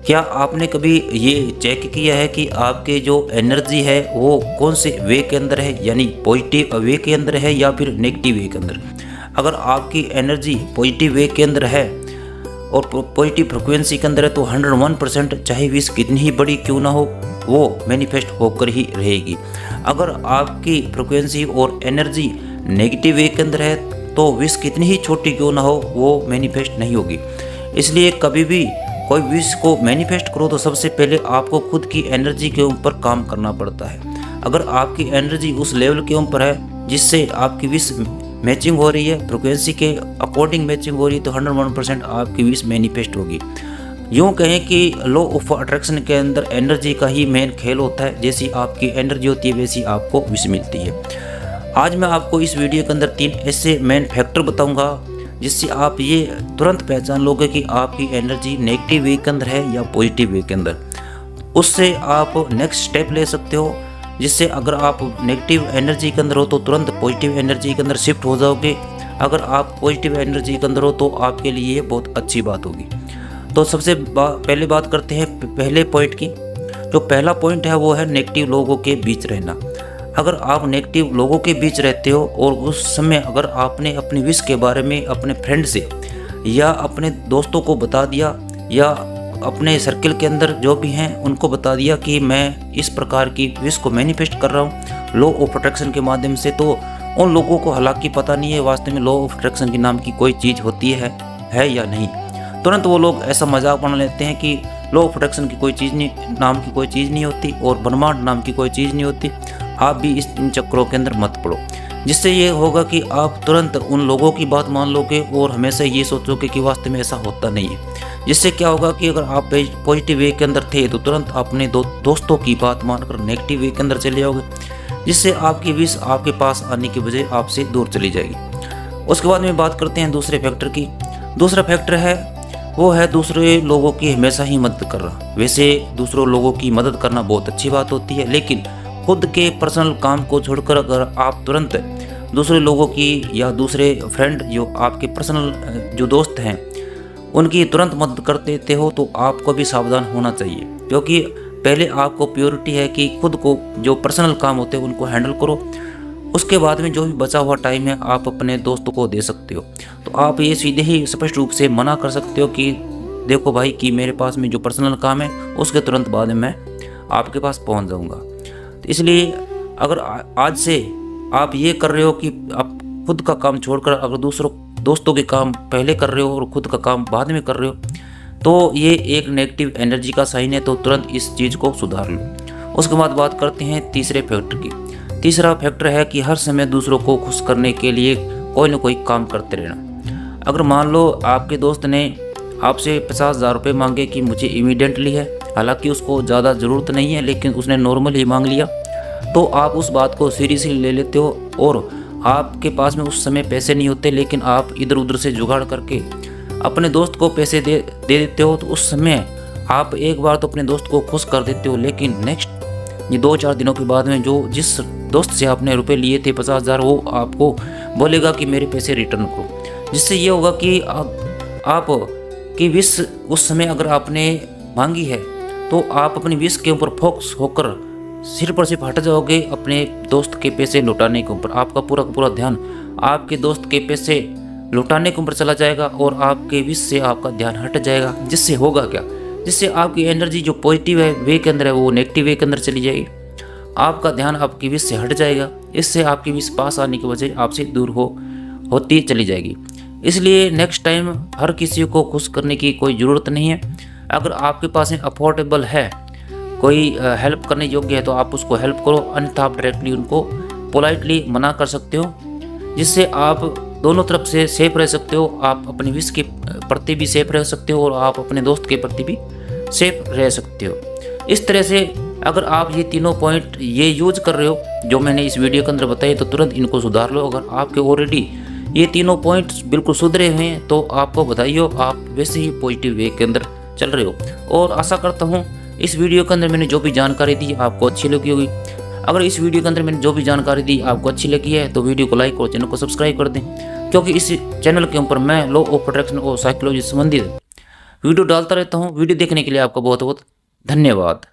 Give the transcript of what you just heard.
क्या आपने कभी ये चेक किया है कि आपके जो एनर्जी है वो कौन से वे के अंदर है, यानी पॉजिटिव वे के अंदर है या फिर नेगेटिव वे के अंदर। अगर आपकी एनर्जी पॉजिटिव वे के अंदर है और पॉजिटिव फ्रिक्वेंसी के अंदर है तो 101% चाहे विश कितनी ही बड़ी क्यों ना हो वो मैनिफेस्ट होकर ही रहेगी। अगर आपकी फ्रिक्वेंसी और एनर्जी नेगेटिव वे के अंदर है तो विश कितनी ही छोटी क्यों ना हो वो मैनिफेस्ट नहीं होगी। इसलिए कभी भी कोई विश को मैनिफेस्ट करो तो सबसे पहले आपको खुद की एनर्जी के ऊपर काम करना पड़ता है। अगर आपकी एनर्जी उस लेवल के ऊपर है जिससे आपकी विश मैचिंग हो रही है, फ्रिक्वेंसी के अकॉर्डिंग मैचिंग हो रही है, तो 101% आपकी विश मैनिफेस्ट होगी। यूँ कहें कि लॉ ऑफ अट्रैक्शन के अंदर एनर्जी का ही मेन खेल होता है। जैसी आपकी एनर्जी होती है वैसी आपको विश मिलती है। आज मैं आपको इस वीडियो के अंदर 3 ऐसे मेन फैक्टर बताऊंगा जिससे आप ये तुरंत पहचान लोगे कि आपकी एनर्जी नेगेटिव वे के अंदर है या पॉजिटिव वे के अंदर। उससे आप नेक्स्ट स्टेप ले सकते हो, जिससे अगर आप नेगेटिव एनर्जी के अंदर हो तो तुरंत पॉजिटिव एनर्जी के अंदर शिफ्ट हो जाओगे। अगर आप पॉजिटिव एनर्जी के अंदर हो तो आपके लिए ये बहुत अच्छी बात होगी। तो सबसे पहले बात करते हैं पहले पॉइंट की। जो पहला पॉइंट है वो है नेगेटिव लोगों के बीच रहना। अगर आप नेगेटिव लोगों के बीच रहते हो और उस समय अगर आपने अपनी विश के बारे में अपने फ्रेंड से या अपने दोस्तों को बता दिया या अपने सर्किल के अंदर जो भी हैं उनको बता दिया कि मैं इस प्रकार की विश को मैनिफेस्ट कर रहा हूँ लॉ ऑफ अट्रैक्शन के माध्यम से, तो उन लोगों को हालांकि पता नहीं है वास्तव में लॉ ऑफ अट्रैक्शन के नाम की कोई चीज़ होती है या नहीं। तुरंत वो लोग ऐसा मजाक बना लेते हैं कि लॉ ऑफ अट्रैक्शन की कोई चीज़ नहीं, नाम की कोई चीज़ नहीं होती और ब्रह्मांड नाम की कोई चीज़ नहीं होती। आप भी इन चक्करों के अंदर मत पड़ो, जिससे ये होगा कि आप तुरंत उन लोगों की बात मान लोगे और हमेशा ये सोचोगे कि वास्तव में ऐसा होता नहीं है। जिससे क्या होगा कि अगर आप पॉजिटिव वे के अंदर थे तो तुरंत अपने दोस्तों की बात मानकर नेगेटिव वे के अंदर चले जाओगे, जिससे आपकी विश आपके पास आने की बजाय आपसे दूर चली जाएगी। उसके बाद में बात करते हैं दूसरे फैक्टर की। दूसरा फैक्टर है वो है दूसरे लोगों की हमेशा ही मदद करना। वैसे दूसरों लोगों की मदद करना बहुत अच्छी बात होती है, लेकिन खुद के पर्सनल काम को छोड़कर अगर आप तुरंत दूसरे लोगों की या दूसरे फ्रेंड जो आपके पर्सनल जो दोस्त हैं उनकी तुरंत मदद कर देते हो तो आपको भी सावधान होना चाहिए, क्योंकि पहले आपको प्योरिटी है कि खुद को जो पर्सनल काम होते हैं उनको हैंडल करो। उसके बाद में जो भी बचा हुआ टाइम है आप अपने दोस्तों को दे सकते हो। तो आप ये सीधे ही स्पष्ट रूप से मना कर सकते हो कि देखो भाई कि मेरे पास में जो पर्सनल काम है उसके तुरंत बाद में मैं आपके पास पहुंच जाऊंगा। इसलिए अगर आज से आप ये कर रहे हो कि आप खुद का काम छोड़कर अगर दोस्तों के काम पहले कर रहे हो और खुद का काम बाद में कर रहे हो तो ये एक नेगेटिव एनर्जी का साइन है। तो तुरंत इस चीज़ को सुधार लो। उसके बाद बात करते हैं तीसरे फैक्टर की। तीसरा फैक्टर है कि हर समय दूसरों को खुश करने के लिए कोई ना कोई काम करते रहना। अगर मान लो आपके दोस्त ने आपसे 50,000 रुपये मांगे कि मुझे इमीडिएटली है, हालांकि उसको ज़्यादा ज़रूरत नहीं है लेकिन उसने नॉर्मल ही मांग लिया, तो आप उस बात को सीरियसली ले लेते हो और आपके पास में उस समय पैसे नहीं होते लेकिन आप इधर उधर से जुगाड़ करके अपने दोस्त को पैसे दे देते हो। तो उस समय आप एक बार तो अपने दोस्त को खुश कर देते हो, लेकिन नेक्स्ट ये 2-4 दिनों के बाद में जो जिस दोस्त से आपने रुपए लिए थे 50,000 वो आपको बोलेगा कि मेरे पैसे रिटर्न करो। जिससे ये होगा कि आप की विश उस समय अगर आपने मांगी है तो आप अपनी विश के ऊपर फोकस होकर सिर पर सिर्फ हट जाओगे अपने दोस्त के पैसे लौटाने के ऊपर। आपका पूरा का पूरा ध्यान आपके दोस्त के पैसे लौटाने के ऊपर चला जाएगा और आपके विश से आपका ध्यान हट जाएगा। जिससे होगा क्या, जिससे आपकी एनर्जी जो पॉजिटिव है वे के अंदर है वो नेगेटिव वे के अंदर चली जाएगी। आपका ध्यान आपकी विश से हट जाएगा, इससे आपकी विश पास आने की वजह आपसे दूर होती चली जाएगी। इसलिए नेक्स्ट टाइम हर किसी को खुश करने की कोई ज़रूरत नहीं है। अगर आपके पास में अफोर्डेबल है, कोई हेल्प करने योग्य है तो आप उसको हेल्प करो, अन्यथा आप डायरेक्टली उनको पोलाइटली मना कर सकते हो, जिससे आप दोनों तरफ से सेफ रह सकते हो। आप अपनी विश के प्रति भी सेफ रह सकते हो और आप अपने दोस्त के प्रति भी सेफ रह सकते हो। इस तरह से अगर आप ये तीनों पॉइंट ये यूज कर रहे हो जो मैंने इस वीडियो के अंदर बताए तो तुरंत इनको सुधार लो। अगर आपके ऑलरेडी ये तीनों पॉइंट्स बिल्कुल सुधरे हुए हैं तो आपको बधाई हो, आप वैसे ही पॉजिटिव वे के अंदर चल रहे हो। और आशा करता हूँ इस वीडियो के अंदर मैंने जो भी जानकारी दी आपको अच्छी लगी होगी। अगर इस वीडियो के अंदर मैंने जो भी जानकारी दी आपको अच्छी लगी है तो वीडियो को लाइक और चैनल को सब्सक्राइब कर दें, क्योंकि इस चैनल के ऊपर मैं लॉ ऑफ अट्रैक्शन और साइकोलॉजी से संबंधित वीडियो डालता रहता हूँ। वीडियो देखने के लिए आपका बहुत बहुत धन्यवाद।